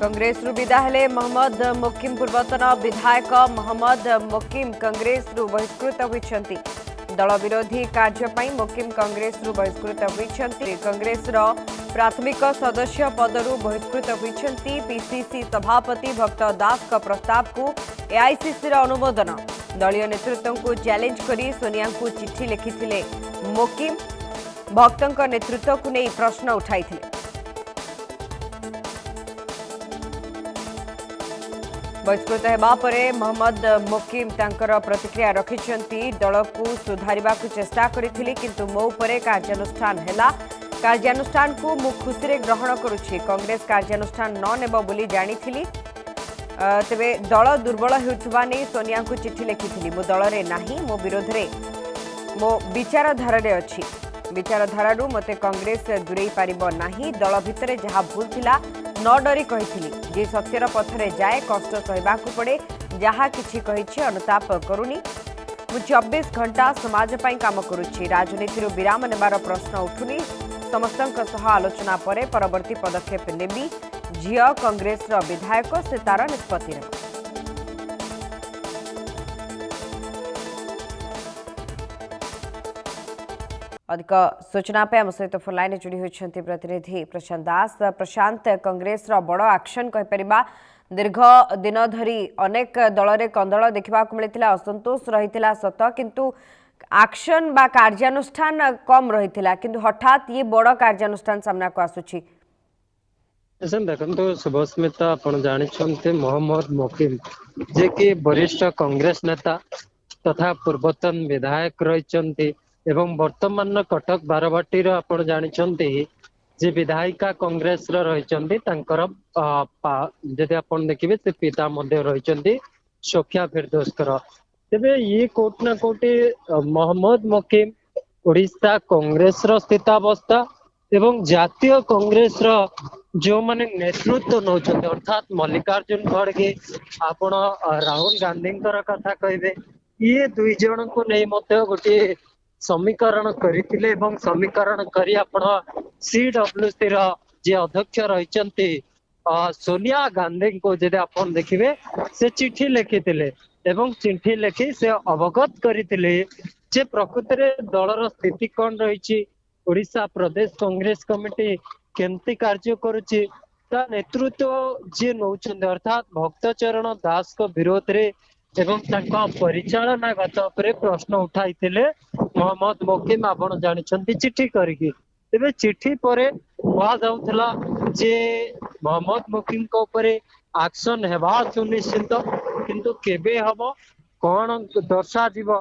कांग्रेस रु विदा हेले मोहम्मद मोकिम पूर्वतन विधायक मोहम्मद मोकिम कांग्रेस रु बहिष्कृत होइछन्ति। दल विरोधी कार्य मोकिम कांग्रेस रु बहिष्कृत होइछन्ति। कांग्रेस रो प्राथमिक सदस्य पदरु बहिष्कृत होइछन्ति। पीसीसी सभापति भक्त दास का प्रस्ताव को एआईसीसी रो अनुमोदन। दलीय नेतृत्व को चैलेंज करी सोनिया को चिट्ठी लिखिथिले मोकिम। भक्तों नेतृत्व को नहीं प्रश्न उठाइथिले। बहिष्कृत होगा पर मोहम्मद मोकिम तांकर प्रतिक्रिया रखिछन्ति। दल को सुधारिबा को चेष्टा करिथिले किंतु मो उपरे कार्यानुष्ठान हैला। कार्यानुष्ठान को मु खुशी रे ग्रहण करुछि। कांग्रेस कार्यानुष्ठान न नेब बोली जानिथिली। तेबे दल दुर्बल हेउथबा नै सोनिया को चिट्ठी लिखिथिली। मो दल रे नाही, मो विरोध रे मो विचारधारा रे अछि। विचारधारा मते कांग्रेस दूरेई पारिबो नाही। दल भितरे जहा भूल थिला न डरी कही जे सत्यर पथरे जाए कष्ट सहवाक पड़े। जहा किछि कहिछि अनुताप करूनी। मु 24 घंटा समाज पई काम करुछि। राजनीति विराम नेबार प्रश्न उठुनी। समस्तक सह आलोचना परे परवर्ती पदक्षेप नेबी। झियो कांग्रेस विधायक से तार निष्पत्ति नेब। अधिक सूचना पे आम सहित फोन लाइन जोड़ी होती प्रतिनिधि प्रशांत दास। प्रशांत, कांग्रेस बड़ एक्शन कहीपर। दीर्घ दिन धरी अनेक दल में कंदल देखा मिलता, असंतोष रही सत किंतु एक्शन बा कार्यानुष्ठान कम रही किंतु हठात ये बड़ कार्यानुष्ठान सामना को आसुची। देखो शुभस्मिता आप जानते मोहम्मद मोकिम जे कि वरिष्ठ कांग्रेस नेता तथा पूर्वतन विधायक रही एवं वर्तमान कटक बारवाटी आप जानते जे विधायिका कांग्रेस रही देखिए से पिता रही सोफिया फिरदौसकर। तेरे ये कोट ना कोटी मोहम्मद मोकिम ओडिशा कांग्रेस स्थितावस्था एवं जातीय कांग्रेस जो माने नेतृत्व नौ अर्थात मल्लिकार्जुन खड़गे आपण राहुल गांधी कथा कहे ये दुई जन को नहीं गोटे समीकरण करथिले एवं समीकरण करी आपण सीडब्ल्यूसी जे अध्यक्ष रहिचंती सोनिया गांधी को जदि आपण देखिबे से चिट्ठी लिखिथिले एवं चिट्ठी लिखि से अवगत करथिले जे प्रकृति रे दलर स्थिति कोन रहिछि, ओडिशा प्रदेश कांग्रेस कमिटी केमती कार्य करुछि, ता नेतृत्व जे नौचंदे अर्थात भक्तचरण दास को विरोध रे एवं परिचालनागत प्रश्न उठाई मोहम्मद मोकिम आपण जानिछंती चिट्ठी करिकी। तेबे चिट्ठी परे कहा जाउथला जे मोहम्मद मोकिम को ऊपर एक्शन हेबा सुनिश्चित किंतु केबे हबो कोन दर्शा जीव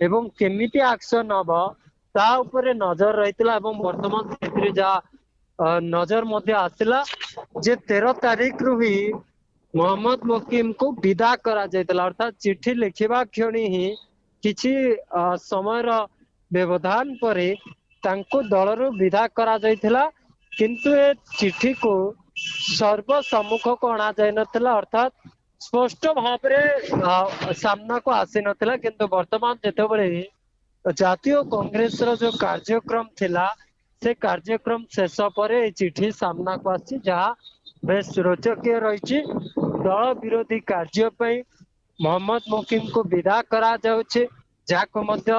एवं केमिति एक्शन हबो ता ऊपर नजर रहितला एवं वर्तमान क्षेत्र जा नजर मध्य आसिला जे 13 तारीख रु ही मोहम्मद मोकिम को विदा करा जायतला। अर्थात चिट्ठी लिखिबा क्षणी ही किछि समय व्यवधान परे तांको दलरु विदा करा जायतला किंतु ए चिट्ठी को सर्वसम्मुख को अणा जाय नथला। अर्थात स्पष्ट भाव रे सामना को आसी नथला किंतु वर्तमान जेतेबेले जातीय कांग्रेस रो जो कार्यक्रम थिला से कार्यक्रम शेष पर चिट्ठी सामना को आसी जहाँ बेस रोचक रही। दल विरोधी कार्य मोहम्मद मोकिम को विदा करा जाउछे जाको मध्य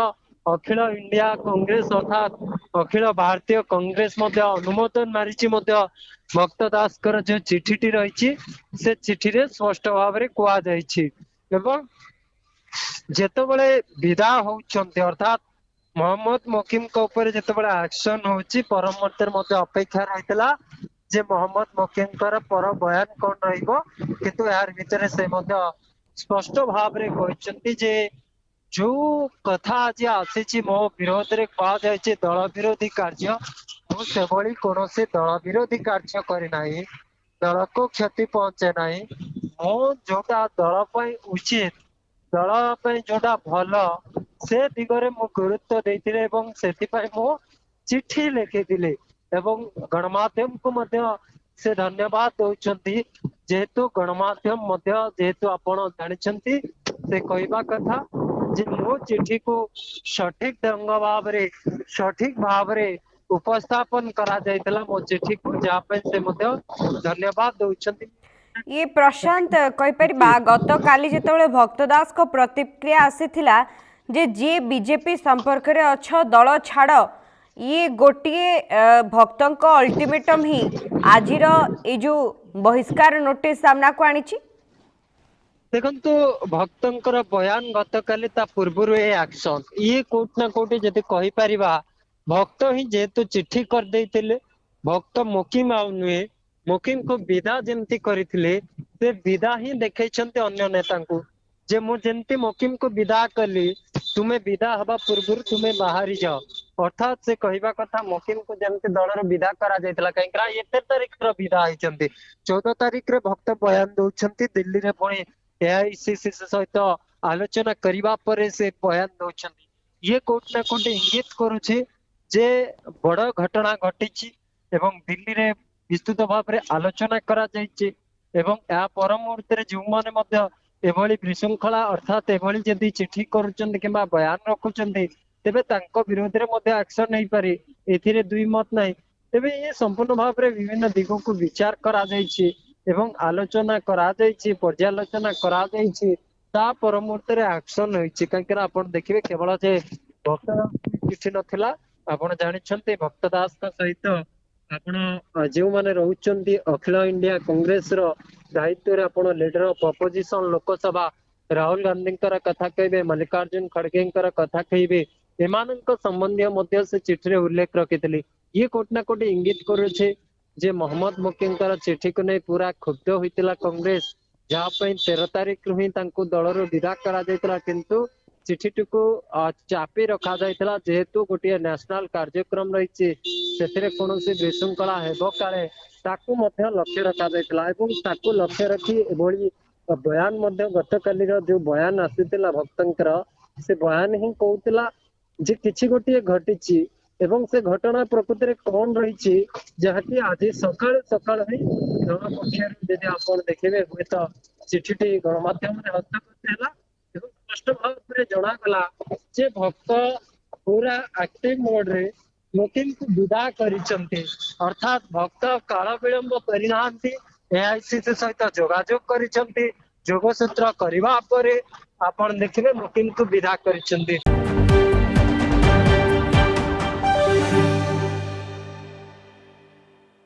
अखिल इंडिया कांग्रेस अर्थात अखिल भारतीय कांग्रेस अनुमोदन मारिची भक्त दास जो चिट्ठी रही से चिट्ठी रे स्पष्ट भाव में कुआ जाइछि एवं जेतेबेले विदा होउछन्ते अर्थात मोहम्मद मोकिम को ऊपर जेतेबेले एक्शन होउछि परमर्तर मध्य अपेक्षा रहितला जे मोहम्मद मोकिम पर बयान कौन रहिबो किंतु यार भितर से मध्य स्पष्ट भाव रे कहछन्ती जे जो कथा आज आसी मो विरोध रे कहा जाय दल विरोधी कार्य मु सेभली कौन से दल विरोधी कार्य करना दल को क्षति पहुंचे ना मो जोटा दल उचित दल जोटा भल से दिगरे मु गुरुत्व देथिले एवं सेतिपय मु चिट्ठी लिखिथिले एवं गणमाध्यम को मध्य से धन्यवाद दौरान जेहेतु गणमाध्यम मध्य जेहेतु आपण जानिछंती से कहबा कथा जे मो चिट्ठी को सठिक ढंग भाव रे सठिक भाव रे उपस्थापन करा जायतला मो चिट्ठी को जा पे से मध्य धन्यवाद दौरान। ये प्रशांत कहीपरिबा गत काली जितेबाला भक्त दास को प्रतिक्रिया आसीथिला जे जी बीजेपी संपर्क रे अछ दल छाड़ ये गोटे भक्तों अल्टीमेटम ही आजिर ये जो बहिष्कार नोटिस सामना को आनीची। देखंतु भक्तंकर बयान गतकाली ता पूर्वरु ए एक्शन ये कोट ना कोट जदि कहि परिबा भक्त ही जेतु चिट्ठी कर देइथिले भक्त मोकिम आउ नुहे मोकिम को विदा जेमती करिथिले से विदा ही देखैछन्ते अन्य नेतांकु जे मु जेमती मोकिम को विदा कली तुमे विदा हबा पूर्वरु तुमे बाहरी जाओ अर्थात से कहिबा कथा मोकिम को जेमती दलर विदा करा जायतला काइकरा 13 तारिख रो विदा आइचन्ते 14 तारिख रे भक्त बयान दउछन्ते दिल्ली रे पुणी एआईसीसी सहित आलोचना करिबा परे से बयान दउछन्ती ये कोट ना कोट इंगित करूछे जे बड़ घटना घटिछि एवं दिल्ली रे विस्तृत भाव रे आलोचना करा जायछि एवं या पर मुहूर्त रे जो माने मध्य एभली विशृंखला अर्थात एभली जदि चिट्ठी करूछन्ते किबा बयान रखुछन्ते तेबे तांको विरोध रे मध्य एक्शन नै पारे एथिरे दुई मत नै तेबे ये संपूर्ण भाव रे विभिन्न दिगो को विचार करा जायछि एवं आलोचना करा जायछि पर्यालोचना करा जायछि ता पर मुहूर्त रे एक्शन होइछि कांकरा आपण देखिबे केवल जे भक्त चिट्ठी नथिला आपण जानिछन्ते भक्त दास का सहित आपण जो माने रहुचन्ती अखिल इंडिया कांग्रेस रो दायित्व रे आपण leader of opposition Lok Sabha Rahul Gandhi कथा कहबे मल्लिकार्जुन खड़गे कथा कहबे एमानक संबंधी मध्य से चिट्ठी रे उल्लेख रखितली ये कोट ना कोट इंगित करूछे जे मोहम्मद मोकिम चिट्ठी को नहीं पूरा क्षुब्ध होइतिला कांग्रेस जहाँ 13 तारिख रु ही तांको दलर विदा करा जायतिला किंतु चिट्ठी को चापी रखा जायतिला जेहेतु गोटे नेशनल कार्यक्रम रही से कौन विशृंखला हेब काले ताकू मध्य लक्ष्य रखा जायतिला एवं ताकू लक्ष्य रखी एभली बयान मध्य गतकाली जो बयान आसीतिला भक्तंकर से बयान ही कहूतिला जे किछि गोटे घटिछि एवं से घटना प्रकृति रे कौन रही जहाँकि आज सकाल सकाल ही दल पक्षर यदि आप देखिए हुए तो चिठी गणमाध्यम हस्तगत है स्पष्ट भाव में जनागला जे भक्त पूरा एक्टिव मोड रे मोकिम को विदा करिसंते अर्थात भक्त काल विलंब करिनांती एआईसीसी सहित जोगाजोग करिसंते जोगसूत्र करबा परे आपण देखिबे मोकिम को विदा करिसंते